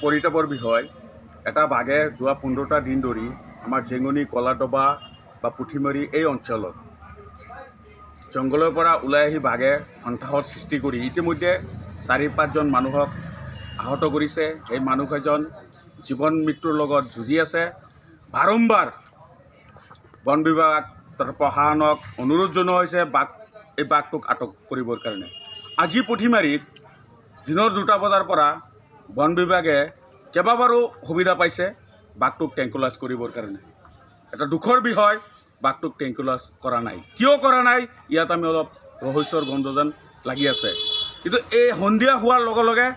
পৰিতাপৰ বিষয় এটা বাঘে যোৱা 15টা দিন ধৰি আমাৰ জেঙনি কলাডবা বা পুঠিমাৰী এই অঞ্চলত জংঘলৰ পৰা ওলাই আহি বাঘে সন্ত্ৰাসৰ সৃষ্টি কৰি ইতিমধ্যে 4-5জন মানুহক আহত কৰিছে। এই মানুহকেইজন জীৱন মৃত্যুৰ লগত যুঁজি আছে। বাৰম্বাৰ বন বিভাগ তথা প্ৰশাসনক অনুৰোধ জনোৱা হৈছে এই বাঘটোক আটক কৰিবৰ কাৰণে। আজি পুঠিমাৰীত দিনৰ 2টা বজাৰ পৰা বন বিভাগে কেইবাবাৰো সুবিধা পাইছে বাঘটোক ট্ৰেংকুলাইজ কৰিবৰ কাৰণে। এটা দুখৰ বিষয়, বাঘটোক ট্ৰেংকুলাইজ কৰা নাই। কিয় কৰা নাই ইয়াত আমি অলপ ৰহস্যৰ গন্ধ যেন লাগি আছে। কিন্তু এই সন্ধিয়া হোৱাৰ লগে লগে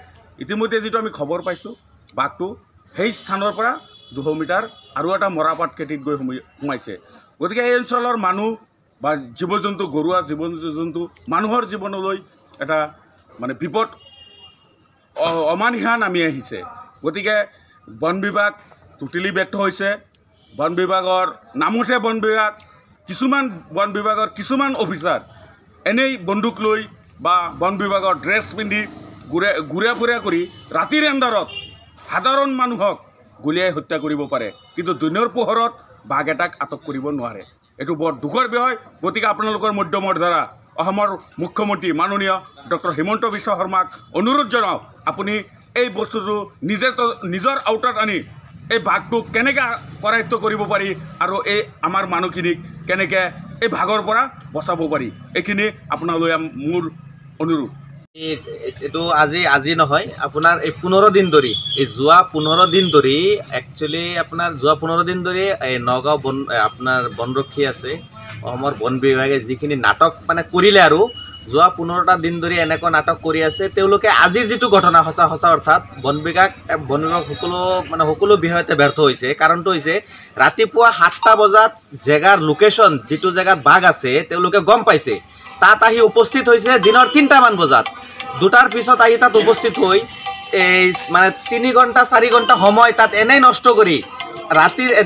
ইতিমধ্যে যিটো আমি খবৰ পাইছোঁ, বাঘটো সেই স্থানৰ পৰা 200 মিটাৰ আৰু এটা মৰাপাট খেতিত গৈ সোমাইছে। গতিকে এই অঞ্চলৰ মানুহ বা জীৱ জন্তু, ঘৰুৱা জীৱ জন্তু, মানুহৰ জীৱনলৈ এটা বিপদ অমানিশা নামি আহিছে। গতিকে বন বিভাগ টোটেলি ব্যৰ্থ হৈছে। বন বিভাগৰ নামতহে বন বিভাগ, কিছুমান অফিচাৰ এনেই বন্দুক লৈ বা বন বিভাগৰ ড্ৰেছ পিন্ধি ঘূৰা ফুৰা কৰি ৰাতিৰ আন্ধাৰত সাধাৰণ মানুহক গুলিয়াই হত্যা কৰিব পাৰে, কিন্তু দিনৰ পোহৰত বাঘ এটাক আটক কৰিব নোৱাৰে। এইটো বৰ দুখৰ বিষয়। গতিকে আপোনালোকৰ মাধ্যমৰ দ্বাৰা অসমৰ মুখ্যমন্ত্ৰী মাননীয় ডক্টৰ হিমন্ত বিশ্ব শৰ্মাক অনুৰোধ জনাওঁ, আপুনি এই বস্তুটো নিজৰ আওতাত আনি এই বাঘটোক কেনেকৈ কৰায়ত্ব কৰিব পাৰি আৰু এই আমাৰ মানুহখিনিক কেনেকৈ এই বাঘৰ পৰা বচাব পাৰি, এইখিনি আপোনালৈ মোৰ অনুৰোধ। এইটো আজি নহয়, আপোনাৰ এই 15 দিন ধৰি, এই যোৱা 15 দিন ধৰি একচুৱেলি আপোনাৰ যোৱা 15 দিন ধৰি এই নগাঁও আপোনাৰ বনৰক্ষী আছে, অসমৰ বন বিভাগে যিখিনি নাটক কৰিলে আৰু যোৱা 15টা দিন ধৰি এনেকুৱা নাটক কৰি আছে। তেওঁলোকে আজিৰ যিটো ঘটনা সঁচা অৰ্থাৎ বন বিভাগ সকলো বিষয়তে ব্যৰ্থ হৈছে। কাৰণটো হৈছে ৰাতিপুৱা 7টা বজাত জেগাৰ লোকেশ্যন, যিটো জেগাত বাঘ আছে তেওঁলোকে গম পাইছে, তাত আহি উপস্থিত হৈছে দিনৰ 3টামান বজাত। 2টাৰ পিছত আহি তাত উপস্থিত হৈ এই 3 ঘণ্টা 4 ঘণ্টা সময় তাত এনেই নষ্ট কৰি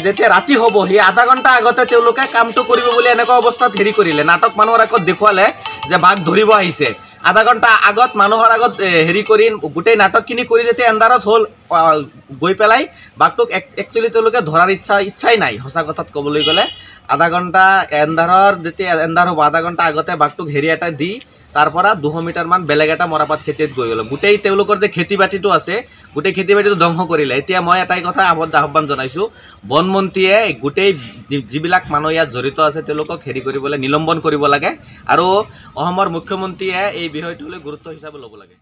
যেতিয়া ৰাতি হ'ব সেই আধা ঘণ্টা আগতে তেওঁলোকে কামটো কৰিব বুলি এনেকুৱা অৱস্থাত কৰিলে, নাটক মানুহৰ আগত দেখুৱালে যে বাঘ ধৰিব আহিছে। আধা ঘণ্টা আগত মানুহৰ আগত কৰি গোটেই নাটকখিনি কৰি যেতিয়া এন্ধাৰত হ'ল, গৈ পেলাই বাঘটোক একচুৱেলি তেওঁলোকে ধৰাৰ ইচ্ছাই নাই। সঁচা কথাত ক'বলৈ গ'লে আধা ঘণ্টা যেতিয়া এন্ধাৰ হ'ব আধা ঘণ্টা আগতে বাঘটোক এটা দি তাৰ পৰা 200 মিটাৰমান বেলেগ এটা মৰাপাট খেতিত গৈ গ'ল। গোটেই তেওঁলোকৰ যে খেতি বাতিটো আছে, গোটেই খেতি বাতিটো ধ্বংস কৰিলে। এতিয়া মই এটাই কথা আহ্বান জনাইছোঁ, বনমন্ত্ৰীয়ে গোটেই যিবিলাক মানুহ ইয়াত জড়িত আছে তেওঁলোকক কৰিবলৈ নিলম্বন কৰিব লাগে আৰু অসমৰ মুখ্যমন্ত্ৰীয়ে এই বিষয়টোলৈ গুৰুত্ব হিচাপে ল'ব লাগে।